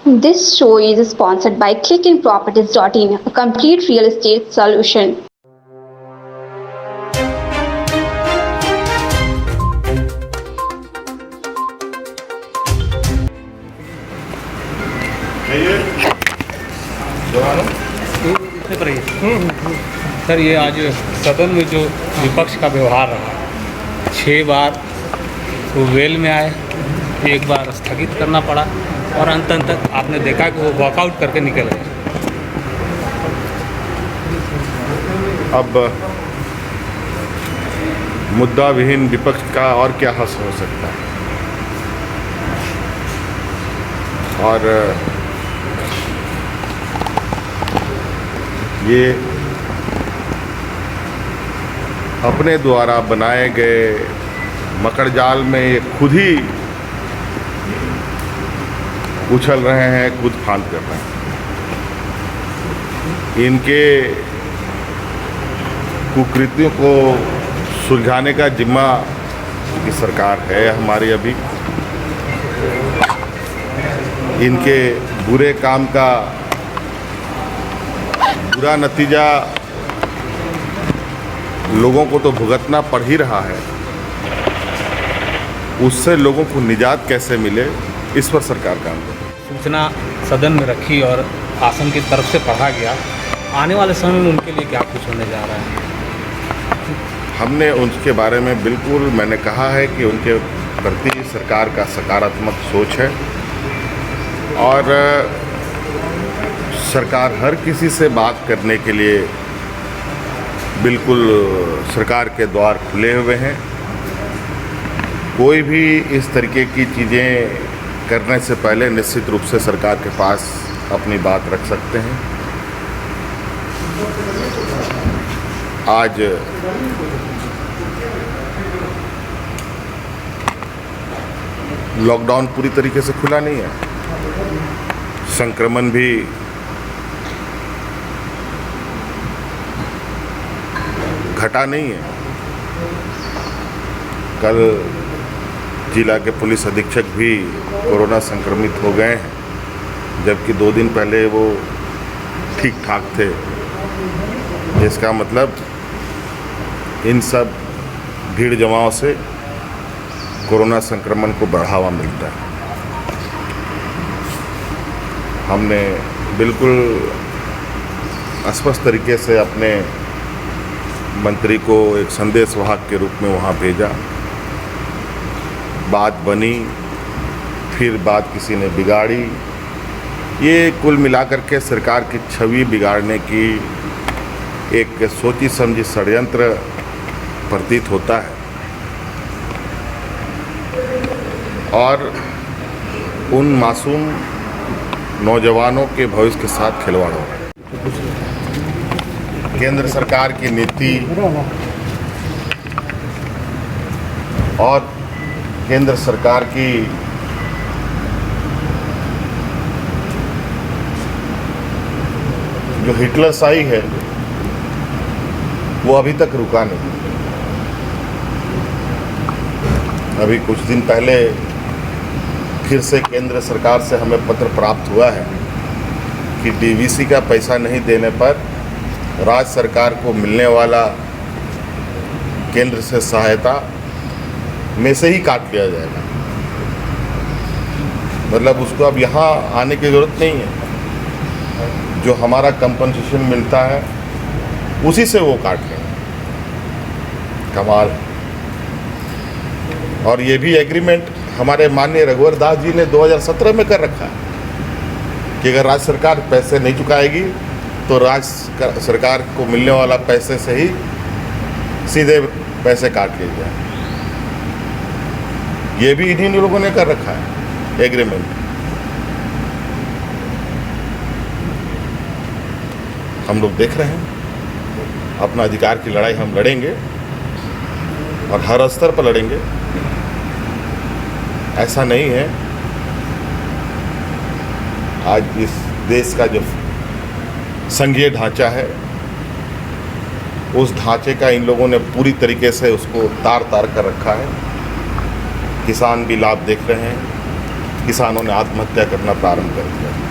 This show is sponsored by clickinproperties.in, a complete real estate solution. Sir, ये आज सदन में जो विपक्ष का व्यवहार रहा, 6 बार वो वेल में आए, 1 बार स्थगित करना पड़ा और अंत तक आपने देखा कि वो वॉकआउट करके निकल गए। अब मुद्दा विहीन विपक्ष का और क्या हल हो सकता है। और ये अपने द्वारा बनाए गए मकड़जाल में ये खुद ही उछल रहे हैं, खुद फांद कर रहे हैं। इनके कुकृतियों को सुलझाने का जिम्मा की सरकार है हमारी। अभी इनके बुरे काम का बुरा नतीजा लोगों को तो भुगतना पड़ ही रहा है, उससे लोगों को निजात कैसे मिले, इस पर सरकार काम करे। सूचना सदन में रखी और शासन की तरफ से पढ़ा गया। आने वाले समय में उनके लिए क्या कुछ होने जा रहा है? हमने उनके बारे में बिल्कुल, मैंने कहा है कि उनके प्रति सरकार का सकारात्मक सोच है और सरकार हर किसी से बात करने के लिए बिल्कुल सरकार के द्वार खुले हुए हैं। कोई भी इस तरीके की चीज़ें करने से पहले निश्चित रूप से सरकार के पास अपनी बात रख सकते हैं। आज लॉकडाउन पूरी तरीके से खुला नहीं है, संक्रमण भी घटा नहीं है। कल जिला के पुलिस अधीक्षक भी कोरोना संक्रमित हो गए हैं, जबकि 2 दिन पहले वो ठीक ठाक थे। इसका मतलब इन सब भीड़ जमाव से कोरोना संक्रमण को बढ़ावा मिलता है। हमने बिल्कुल स्पष्ट तरीके से अपने मंत्री को एक संदेशवाहक के रूप में वहाँ भेजा। बात बनी, फिर बात किसी ने बिगाड़ी। ये कुल मिलाकर के सरकार की छवि बिगाड़ने की एक सोची समझी षड्यंत्र प्रतीत होता है और उन मासूम नौजवानों के भविष्य के साथ खिलवाड़ हो रहा है। केंद्र सरकार की नीति और केंद्र सरकार की जो हिटलरशाही है वो अभी तक रुका नहीं। अभी कुछ दिन पहले फिर से केंद्र सरकार से हमें पत्र प्राप्त हुआ है कि डीवीसी का पैसा नहीं देने पर राज्य सरकार को मिलने वाला केंद्र से सहायता में से ही काट लिया जाएगा। मतलब उसको अब यहाँ आने की ज़रूरत नहीं है, जो हमारा कंपनसेशन मिलता है उसी से वो काट लेंगे। कमाल। और ये भी एग्रीमेंट हमारे माननीय रघुवर दास जी ने 2017 में कर रखा है कि अगर राज्य सरकार पैसे नहीं चुकाएगी तो राज्य सरकार को मिलने वाला पैसे से ही सीधे पैसे काट लिए जाए। ये भी इन्हीं लोगों ने कर रखा है एग्रीमेंट। हम लोग देख रहे हैं, अपना अधिकार की लड़ाई हम लड़ेंगे और हर स्तर पर लड़ेंगे। ऐसा नहीं है, आज इस देश का जो संघीय ढांचा है उस ढांचे का इन लोगों ने पूरी तरीके से उसको तार तार कर रखा है। किसान भी लाभ देख रहे हैं, किसानों ने आत्महत्या करना प्रारंभ कर दिया।